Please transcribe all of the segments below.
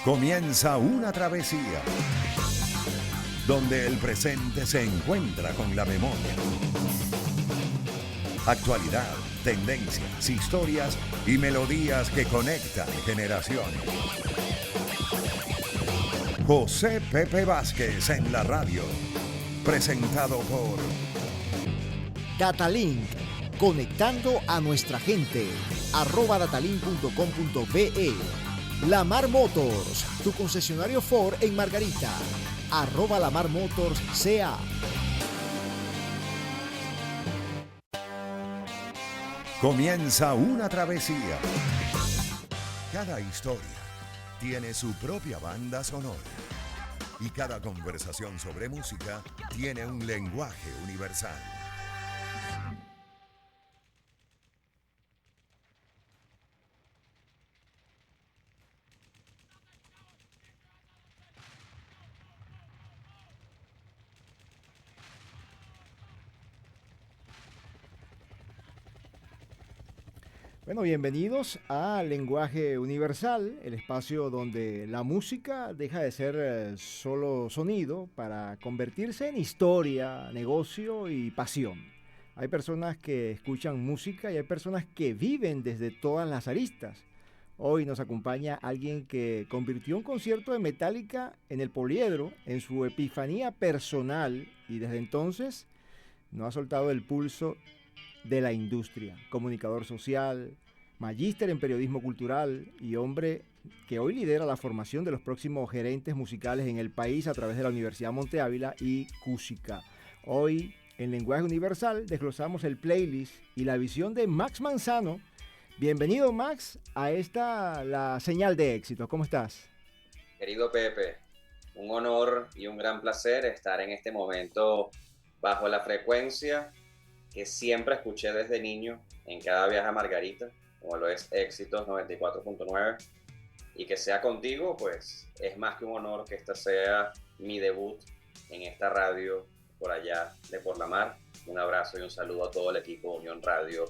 Comienza una travesía donde el presente se encuentra con la memoria. Actualidad, tendencias, historias y melodías que conectan generaciones. José Pepe Vázquez en la radio. Presentado por Datalink, conectando a nuestra gente. @datalink.com.be. Lamar Motors, tu concesionario Ford en Margarita. @Lamar Motors CA. Comienza una travesía. Cada historia tiene su propia banda sonora y cada conversación sobre música tiene un lenguaje universal. Bueno, bienvenidos a Lenguaje Universal, el espacio donde la música deja de ser solo sonido para convertirse en historia, negocio y pasión. Hay personas que escuchan música y hay personas que viven desde todas las aristas. Hoy nos acompaña alguien que convirtió un concierto de Metallica en el Poliedro, en su epifanía personal, y desde entonces no ha soltado el pulso de la industria, comunicador social, magíster en periodismo cultural y hombre que hoy lidera la formación de los próximos gerentes musicales en el país a través de la Universidad Monte Ávila y Cusica. Hoy, en Lenguaje Universal, desglosamos el playlist y la visión de Max Manzano. Bienvenido, Max, a la señal de éxito. ¿Cómo estás? Querido Pepe, un honor y un gran placer estar en este momento bajo la frecuencia que siempre escuché desde niño en cada viaje a Margarita, como lo es Éxitos 94.9, y que sea contigo, pues es más que un honor que esta sea mi debut en esta radio por allá de Por la Mar. Un abrazo y un saludo a todo el equipo Unión Radio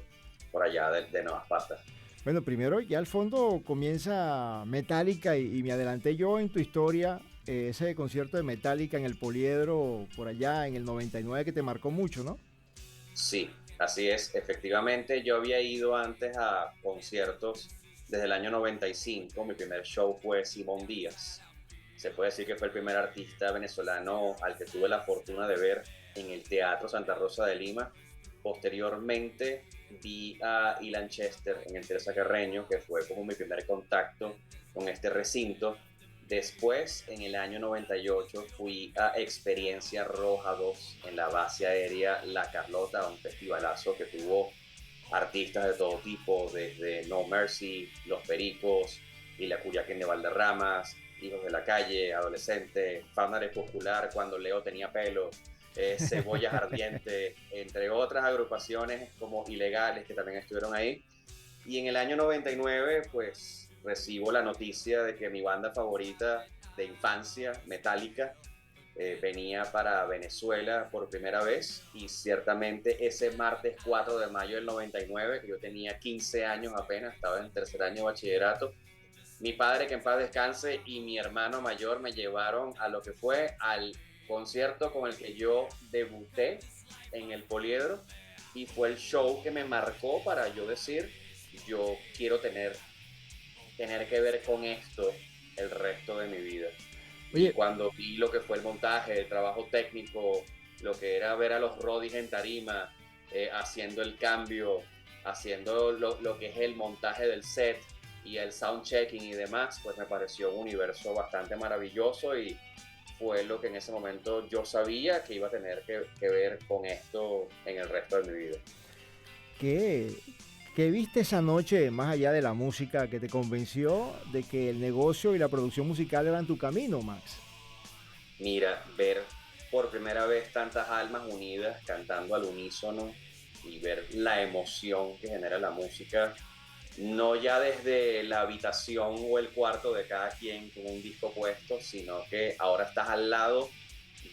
por allá de Nueva Esparta. Bueno, primero ya al fondo comienza Metallica y me adelanté yo en tu historia, ese concierto de Metallica en el Poliedro por allá en el 99 que te marcó mucho, ¿no? Sí, así es. Efectivamente, yo había ido antes a conciertos desde el año 95. Mi primer show fue Simón Díaz. Se puede decir que fue el primer artista venezolano al que tuve la fortuna de ver en el Teatro Santa Rosa de Lima. Posteriormente vi a Ilan Chester en el Teresa Carreño, que fue como mi primer contacto con este recinto. Después, en el año 98, fui a Experiencia Roja 2 en la base aérea La Carlota, un festivalazo que tuvo artistas de todo tipo, desde No Mercy, Los Pericos, y la Cuyaquen de Valderramas, Hijos de la Calle, Adolescente, Fauna Popular, Cuando Leo tenía pelo, Cebollas Ardientes, entre otras agrupaciones como Ilegales que también estuvieron ahí. Y en el año 99, pues recibo la noticia de que mi banda favorita de infancia, Metallica, venía para Venezuela por primera vez, y ciertamente ese martes 4 de mayo del 99, que yo tenía 15 años apenas, estaba en tercer año de bachillerato, mi padre, que en paz descanse, y mi hermano mayor me llevaron a lo que fue al concierto con el que yo debuté en el Poliedro, y fue el show que me marcó para yo decir, yo quiero tener que ver con esto el resto de mi vida. Oye, Y cuando vi lo que fue el montaje, el trabajo técnico, lo que era ver a los Rodis en tarima, haciendo el cambio, haciendo lo que es el montaje del set y el sound checking y demás, pues me pareció un universo bastante maravilloso, y fue lo que en ese momento yo sabía que iba a tener que ver con esto en el resto de mi vida. ¿qué, ¿qué viste esa noche más allá de la música que te convenció de que el negocio y la producción musical eran tu camino, Max? Mira, ver por primera vez tantas almas unidas cantando al unísono y ver la emoción que genera la música, no ya desde la habitación o el cuarto de cada quien con un disco puesto, sino que ahora estás al lado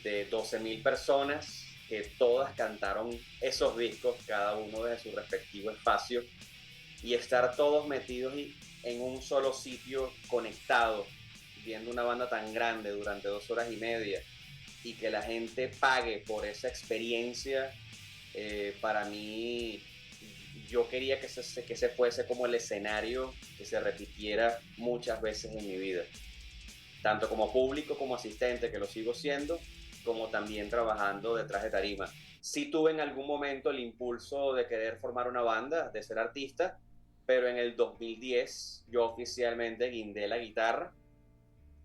de 12.000 personas que todas cantaron esos discos, cada uno desde su respectivo espacio, y estar todos metidos en un solo sitio conectados viendo una banda tan grande durante 2 horas y media y que la gente pague por esa experiencia, para mí, yo quería que ese fuese como el escenario que se repitiera muchas veces en mi vida, tanto como público, como asistente, que lo sigo siendo, como también trabajando detrás de tarima. Sí tuve en algún momento el impulso de querer formar una banda, de ser artista, pero en el 2010 yo oficialmente guindé la guitarra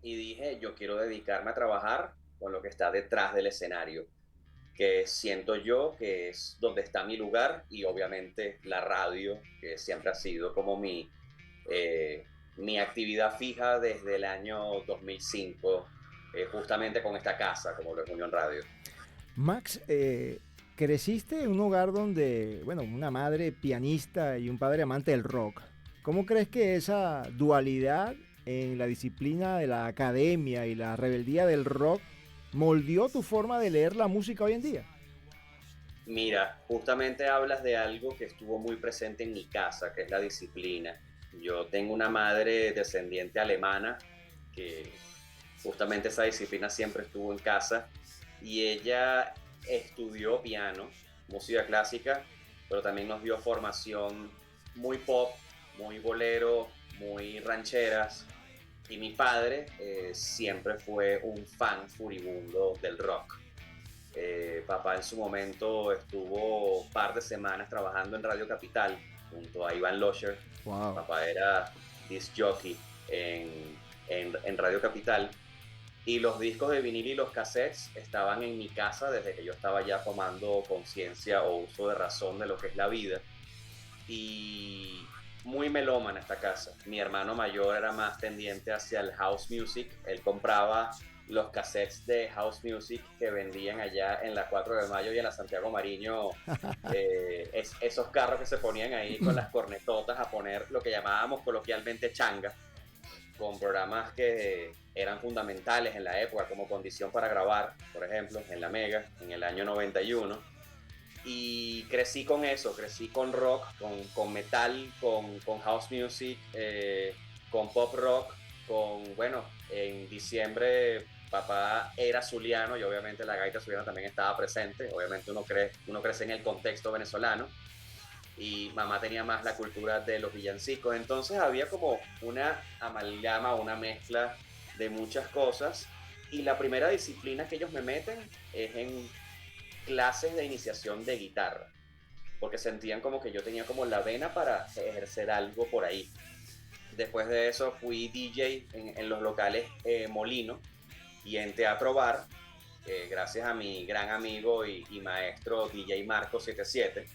y dije, yo quiero dedicarme a trabajar con lo que está detrás del escenario, que siento yo que es donde está mi lugar, y obviamente la radio, que siempre ha sido como mi actividad fija desde el año 2005, justamente con esta casa, como lo es Unión Radio. Max, creciste en un hogar donde, bueno, una madre pianista y un padre amante del rock. ¿Cómo crees que esa dualidad en la disciplina de la academia y la rebeldía del rock moldeó tu forma de leer la música hoy en día? Mira, justamente hablas de algo que estuvo muy presente en mi casa, que es la disciplina. Yo tengo una madre descendiente alemana que justamente esa disciplina siempre estuvo en casa, y ella estudió piano, música clásica, pero también nos dio formación muy pop, muy bolero, muy rancheras. Y mi padre siempre fue un fan furibundo del rock. Papá en su momento estuvo un par de semanas trabajando en Radio Capital junto a Iván Losher. Wow. Papá era disc jockey en Radio Capital, y los discos de vinil y los cassettes estaban en mi casa desde que yo estaba ya tomando conciencia o uso de razón de lo que es la vida. Y muy melómana esta casa. Mi hermano mayor era más tendiente hacia el house music. Él compraba los cassettes de house music que vendían allá en la 4 de Mayo y en la Santiago Mariño, esos carros que se ponían ahí con las cornetotas a poner lo que llamábamos coloquialmente changa, con programas que eran fundamentales en la época, como Condición para Grabar, por ejemplo, en la Mega, en el año 91. Y crecí con eso, crecí con rock, con metal, con house music, con pop rock, bueno, en diciembre papá era zuliano y obviamente la gaita zuliana también estaba presente. Obviamente uno crece en el contexto venezolano, y mamá tenía más la cultura de los villancicos. Entonces había como una amalgama, una mezcla de muchas cosas, y la primera disciplina que ellos me meten es en clases de iniciación de guitarra, porque sentían como que yo tenía como la vena para ejercer algo por ahí. Después de eso fui DJ en los locales Molino y en Teatro Bar, gracias a mi gran amigo y maestro DJ Marco 77.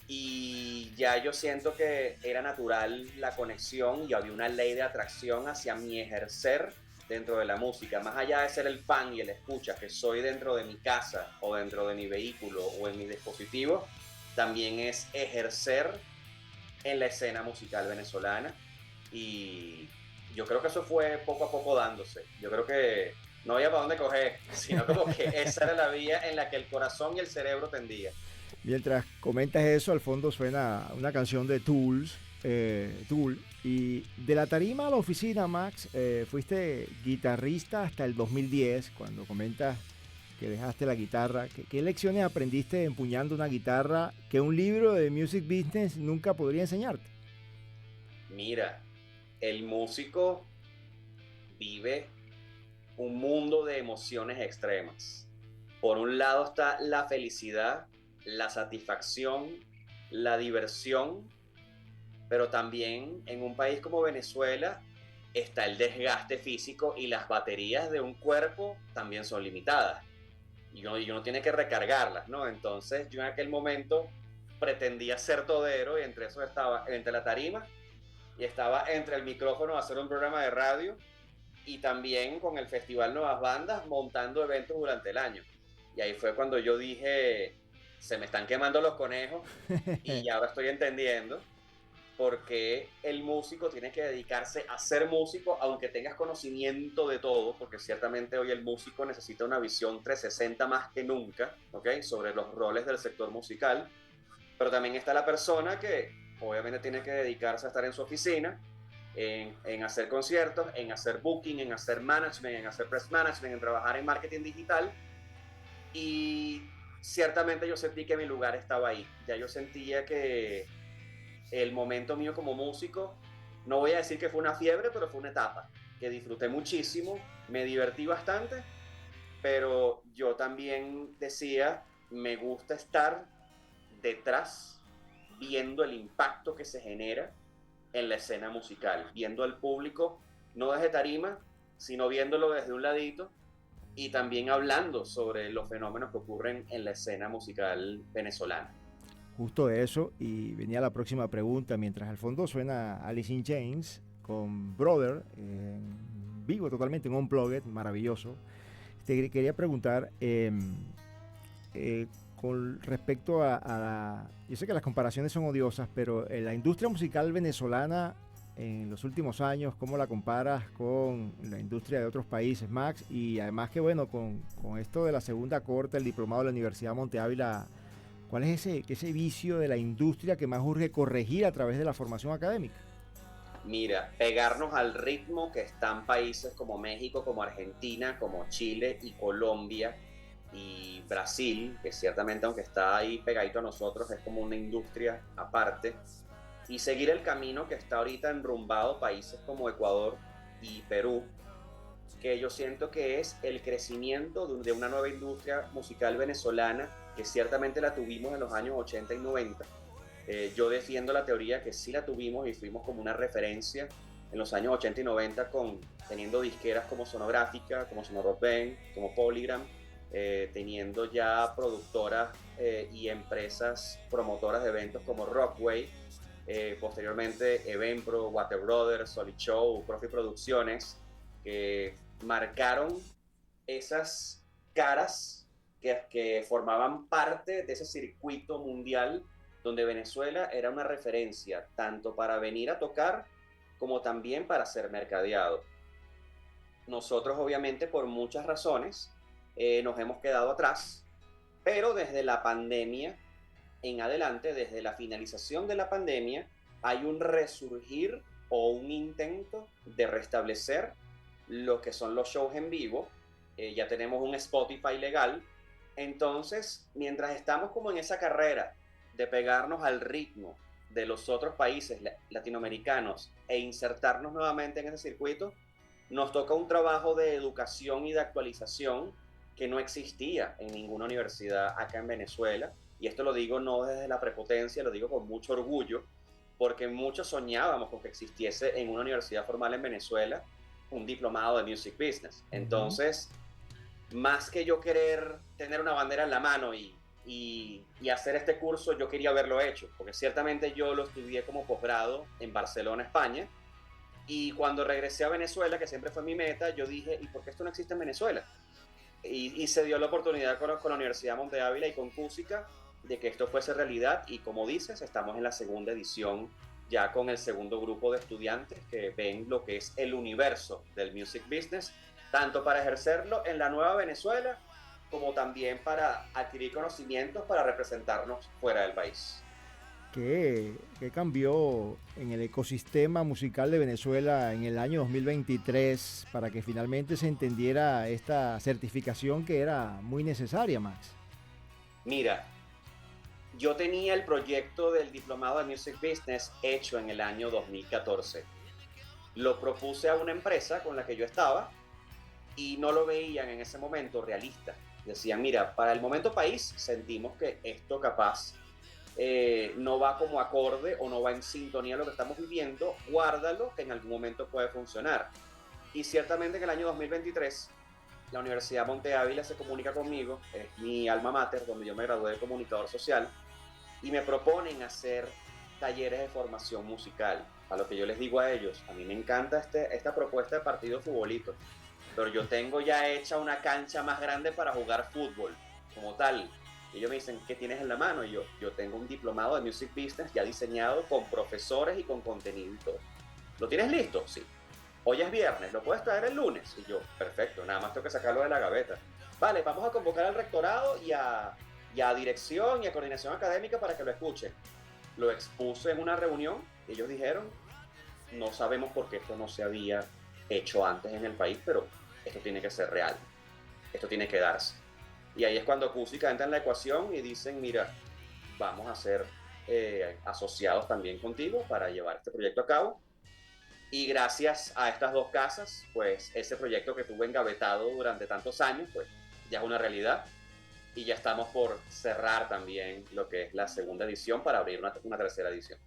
Y ya yo siento que era natural la conexión y había una ley de atracción hacia mi ejercer dentro de la música, más allá de ser el fan y el escucha que soy dentro de mi casa o dentro de mi vehículo o en mi dispositivo. También es ejercer en la escena musical venezolana, y yo creo que eso fue poco a poco dándose. Yo creo que no había para dónde coger, sino como que esa era la vía en la que el corazón y el cerebro tendían. Mientras comentas eso, al fondo suena una canción de Tool. Y de la tarima a la oficina, Max, fuiste guitarrista hasta el 2010, cuando comentas que dejaste la guitarra. ¿Qué lecciones aprendiste empuñando una guitarra que un libro de music business nunca podría enseñarte? Mira, el músico vive un mundo de emociones extremas. Por un lado está la felicidad, la satisfacción, la diversión, pero también en un país como Venezuela está el desgaste físico, y las baterías de un cuerpo también son limitadas y uno tiene que recargarlas, ¿no? Entonces yo en aquel momento pretendía ser todero, y entre eso estaba entre la tarima y estaba entre el micrófono a hacer un programa de radio, y también con el Festival Nuevas Bandas montando eventos durante el año. Y ahí fue cuando yo dije, se me están quemando los conejos, y ahora estoy entendiendo por qué el músico tiene que dedicarse a ser músico, aunque tengas conocimiento de todo, porque ciertamente hoy el músico necesita una visión 360 más que nunca, ¿okay?, sobre los roles del sector musical. Pero también está la persona que obviamente tiene que dedicarse a estar en su oficina en hacer conciertos, en hacer booking, en hacer management, en hacer press management, en trabajar en marketing digital. Y ciertamente yo sentí que mi lugar estaba ahí. Ya yo sentía que el momento mío como músico, no voy a decir que fue una fiebre, pero fue una etapa que disfruté muchísimo, me divertí bastante, pero yo también decía, me gusta estar detrás, viendo el impacto que se genera en la escena musical, viendo al público, no desde tarima, sino viéndolo desde un ladito y también hablando sobre los fenómenos que ocurren en la escena musical venezolana. Justo eso, y venía la próxima pregunta, mientras al fondo suena Alice in Chains con Brother, en vivo totalmente, en Unplugged, maravilloso. Te quería preguntar, con respecto yo sé que las comparaciones son odiosas, pero la industria musical venezolana en los últimos años, ¿cómo la comparas con la industria de otros países, Max? Y además que bueno, con esto de la segunda corte, el diplomado de la Universidad Monte Ávila, ¿cuál es ese vicio de la industria que más urge corregir a través de la formación académica? Mira, pegarnos al ritmo que están países como México, como Argentina, como Chile y Colombia y Brasil, que ciertamente aunque está ahí pegadito a nosotros es como una industria aparte, y seguir el camino que está ahorita enrumbado países como Ecuador y Perú, que yo siento que es el crecimiento de una nueva industria musical venezolana, que ciertamente la tuvimos en los años 80 y 90. Yo defiendo la teoría que sí la tuvimos y fuimos como una referencia en los años 80 y 90 teniendo disqueras como Sonográfica, como Sonorock Band, como Polygram, teniendo ya productoras y empresas promotoras de eventos como Rockway, posteriormente Eventpro, Water Brothers, Solid Show, Profi Producciones, que marcaron esas caras que formaban parte de ese circuito mundial donde Venezuela era una referencia tanto para venir a tocar como también para ser mercadeado. Nosotros obviamente por muchas razones nos hemos quedado atrás, pero desde la pandemia en adelante, desde la finalización de la pandemia, hay un resurgir o un intento de restablecer lo que son los shows en vivo. Ya tenemos un Spotify legal. Entonces, mientras estamos como en esa carrera de pegarnos al ritmo de los otros países latinoamericanos e insertarnos nuevamente en ese circuito, nos toca un trabajo de educación y de actualización que no existía en ninguna universidad acá en Venezuela. Y esto lo digo no desde la prepotencia, lo digo con mucho orgullo, porque muchos soñábamos con que existiese en una universidad formal en Venezuela un diplomado de Music Business. Entonces, más que yo querer tener una bandera en la mano y hacer este curso, yo quería haberlo hecho, porque ciertamente yo lo estudié como posgrado en Barcelona, España, y cuando regresé a Venezuela, que siempre fue mi meta, yo dije, ¿y por qué esto no existe en Venezuela? Y se dio la oportunidad con la Universidad Monte Ávila y con Cúsica de que esto fuese realidad, y como dices, estamos en la segunda edición ya con el segundo grupo de estudiantes que ven lo que es el universo del music business, tanto para ejercerlo en la nueva Venezuela como también para adquirir conocimientos para representarnos fuera del país. ¿Qué cambió en el ecosistema musical de Venezuela en el año 2023 para que finalmente se entendiera esta certificación que era muy necesaria, Max? Mira, yo tenía el proyecto del diplomado de Music Business hecho en el año 2014. Lo propuse a una empresa con la que yo estaba y no lo veían en ese momento realista. Decían, mira, para el momento país sentimos que esto capaz no va como acorde o no va en sintonía a lo que estamos viviendo, guárdalo que en algún momento puede funcionar. Y ciertamente en el año 2023 la Universidad Monte Ávila se comunica conmigo, es mi alma mater, donde yo me gradué de comunicador social, y me proponen hacer talleres de formación musical. A lo que yo les digo a ellos, a mí me encanta esta propuesta de partido futbolito, pero yo tengo ya hecha una cancha más grande para jugar fútbol como tal. Y ellos me dicen, ¿qué tienes en la mano? Y yo tengo un diplomado de Music Business ya diseñado con profesores y con contenido y todo. ¿Lo tienes listo? Sí. Hoy es viernes, ¿lo puedes traer el lunes? Y yo, perfecto, nada más tengo que sacarlo de la gaveta. Vale, vamos a convocar al rectorado y a dirección y a coordinación académica para que lo escuchen. Lo expuse en una reunión y ellos dijeron, no sabemos por qué esto no se había hecho antes en el país, pero esto tiene que ser real, esto tiene que darse. Y ahí es cuando Acústica entra en la ecuación y dicen, mira, vamos a ser asociados también contigo para llevar este proyecto a cabo. Y gracias a estas dos casas, pues ese proyecto que tuve engavetado durante tantos años, pues ya es una realidad. Y ya estamos por cerrar también lo que es la segunda edición para abrir una tercera edición.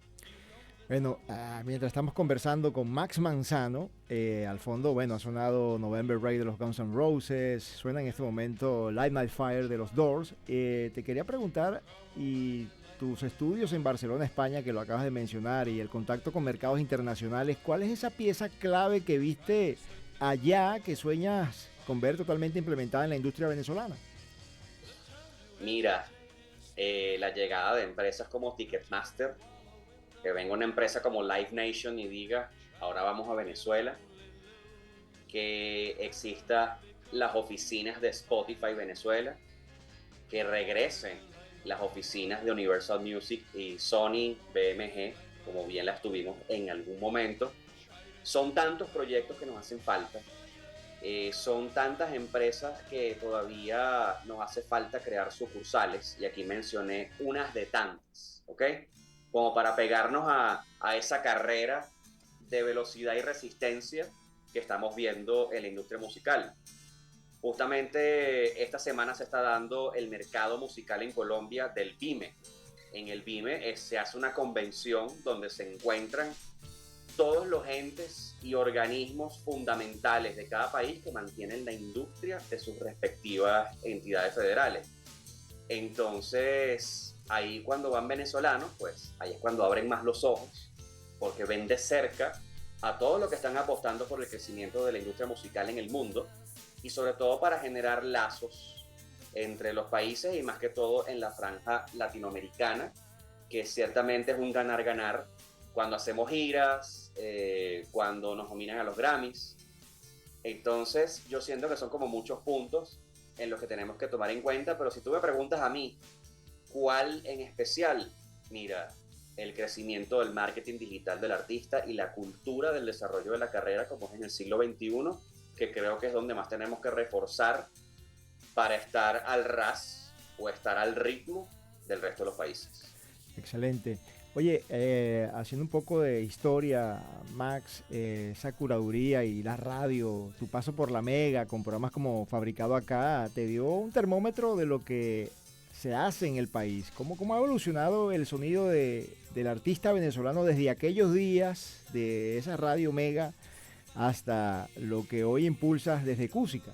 Bueno, mientras estamos conversando con Max Manzano, al fondo, bueno, ha sonado November Rain de los Guns N' Roses, suena en este momento Light My Fire de los Doors. Te quería preguntar, y tus estudios en Barcelona, España, que lo acabas de mencionar, y el contacto con mercados internacionales, ¿cuál es esa pieza clave que viste allá que sueñas con ver totalmente implementada en la industria venezolana? Mira, la llegada de empresas como Ticketmaster, que venga una empresa como Live Nation y diga, ahora vamos a Venezuela, que exista las oficinas de Spotify Venezuela, que regresen las oficinas de Universal Music y Sony BMG, como bien las tuvimos en algún momento. Son tantos proyectos que nos hacen falta, son tantas empresas que todavía nos hace falta crear sucursales, y aquí mencioné unas de tantas, ¿ok? Como para pegarnos a esa carrera de velocidad y resistencia que estamos viendo en la industria musical. Justamente esta semana se está dando el mercado musical en Colombia del BIME. En el BIME se hace una convención donde se encuentran todos los entes y organismos fundamentales de cada país que mantienen la industria de sus respectivas entidades federales. Entonces, ahí cuando van venezolanos, pues ahí es cuando abren más los ojos, porque ven de cerca a todos los que están apostando por el crecimiento de la industria musical en el mundo, y sobre todo para generar lazos entre los países y más que todo en la franja latinoamericana, que ciertamente es un ganar-ganar cuando hacemos giras, cuando nos nominan a los Grammys. Entonces yo siento que son como muchos puntos en los que tenemos que tomar en cuenta, pero si tú me preguntas a mí, ¿cuál en especial? Mira, el crecimiento del marketing digital del artista y la cultura del desarrollo de la carrera como es en el siglo XXI, que creo que es donde más tenemos que reforzar para estar al ras o estar al ritmo del resto de los países. Excelente. Oye, haciendo un poco de historia, Max, esa curaduría y la radio, tu paso por la Mega con programas como Fabricado Acá, te dio un termómetro de lo que se hace en el país. ¿Cómo ha evolucionado el sonido del artista venezolano desde aquellos días de esa radio Mega hasta lo que hoy impulsas desde Cúsica?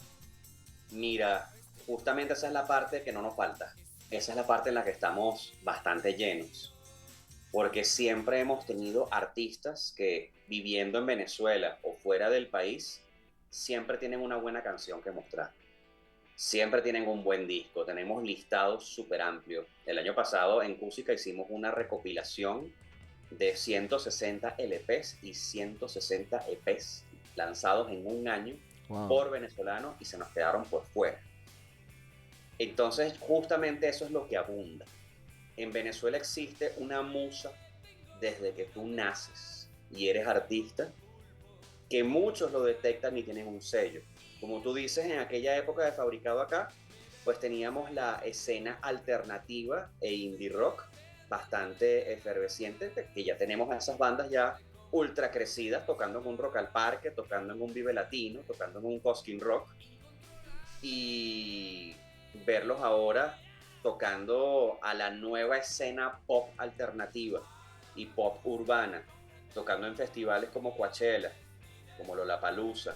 Mira, justamente esa es la parte que no nos falta. Esa es la parte en la que estamos bastante llenos, porque siempre hemos tenido artistas que, viviendo en Venezuela o fuera del país, siempre tienen una buena canción que mostrar. Siempre tienen un buen disco, tenemos listados súper amplios. El año pasado en Cúsica hicimos una recopilación de 160 LPs y 160 EPs lanzados en un año. Wow. Por venezolanos, y se nos quedaron por fuera. Entonces justamente eso es lo que abunda. En Venezuela existe una musa desde que tú naces y eres artista, que muchos lo detectan y tienen un sello. Como tú dices, en aquella época de Fabricado Acá, pues teníamos la escena alternativa e indie rock bastante efervesciente, que ya tenemos a esas bandas ya ultra crecidas, tocando en un Rock al Parque, tocando en un Vive Latino, tocando en un Cosquín Rock, y verlos ahora tocando a la nueva escena pop alternativa y pop urbana, tocando en festivales como Coachella, como Lollapalooza,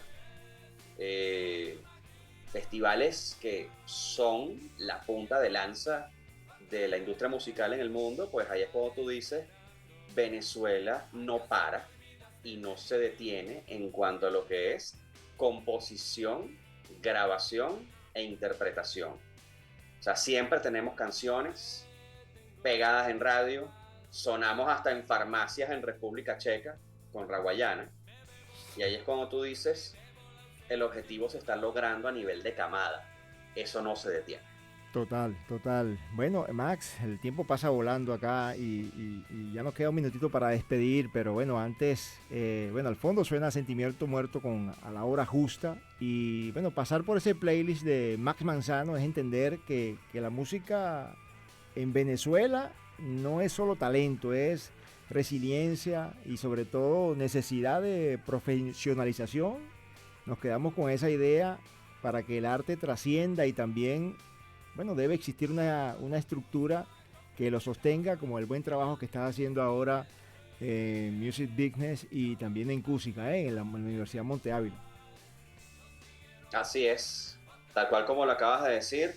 festivales que son la punta de lanza de la industria musical en el mundo. Pues ahí es cuando tú dices, Venezuela no para y no se detiene en cuanto a lo que es composición, grabación e interpretación. O sea, siempre tenemos canciones pegadas en radio, sonamos hasta en farmacias en República Checa con Raguayana, y ahí es cuando tú dices, el objetivo se está logrando a nivel de camada, eso no se detiene. Total, total. Bueno, Max, el tiempo pasa volando acá y ya nos queda un minutito para despedir, pero bueno, antes, al fondo suena Sentimiento Muerto con A la Hora Justa y bueno, pasar por ese playlist de Max Manzano es entender que la música en Venezuela no es solo talento, es resiliencia y sobre todo necesidad de profesionalización. Nos quedamos con esa idea para que el arte trascienda y también, bueno, debe existir una estructura que lo sostenga, como el buen trabajo que estás haciendo ahora en Music Business y también en Cúsica, en la Universidad Monte Ávila. Así es, tal cual como lo acabas de decir,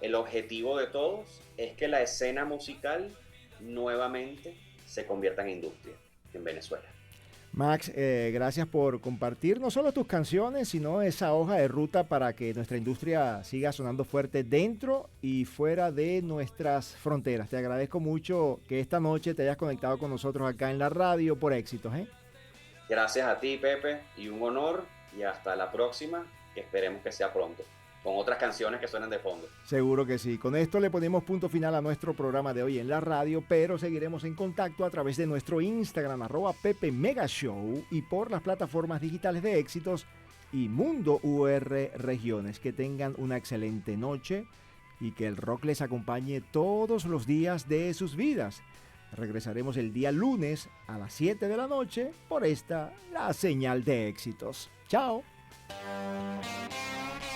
el objetivo de todos es que la escena musical nuevamente se convierta en industria en Venezuela. Max, gracias por compartir no solo tus canciones, sino esa hoja de ruta para que nuestra industria siga sonando fuerte dentro y fuera de nuestras fronteras. Te agradezco mucho que esta noche te hayas conectado con nosotros acá en la radio por Éxitos. Gracias a ti, Pepe, y un honor, y hasta la próxima, que esperemos que sea pronto, con otras canciones que suenen de fondo. Seguro que sí. Con esto le ponemos punto final a nuestro programa de hoy en la radio, pero seguiremos en contacto a través de nuestro Instagram, @PepeMegaShow, y por las plataformas digitales de Éxitos y Mundo UR Regiones. Que tengan una excelente noche y que el rock les acompañe todos los días de sus vidas. Regresaremos el día lunes a las 7 de la noche por esta, la señal de Éxitos. ¡Chao!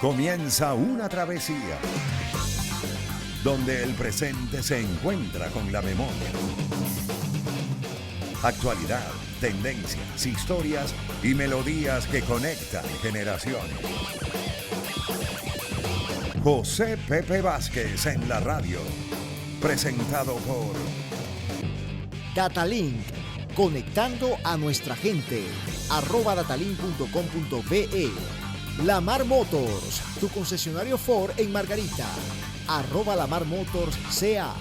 Comienza una travesía donde el presente se encuentra con la memoria. Actualidad, tendencias, historias y melodías que conectan generaciones. José Pepe Vázquez en la radio. Presentado por Datalink, conectando a nuestra gente. @datalink.com.be. Lamar Motors, tu concesionario Ford en Margarita. @Lamar Motors CA.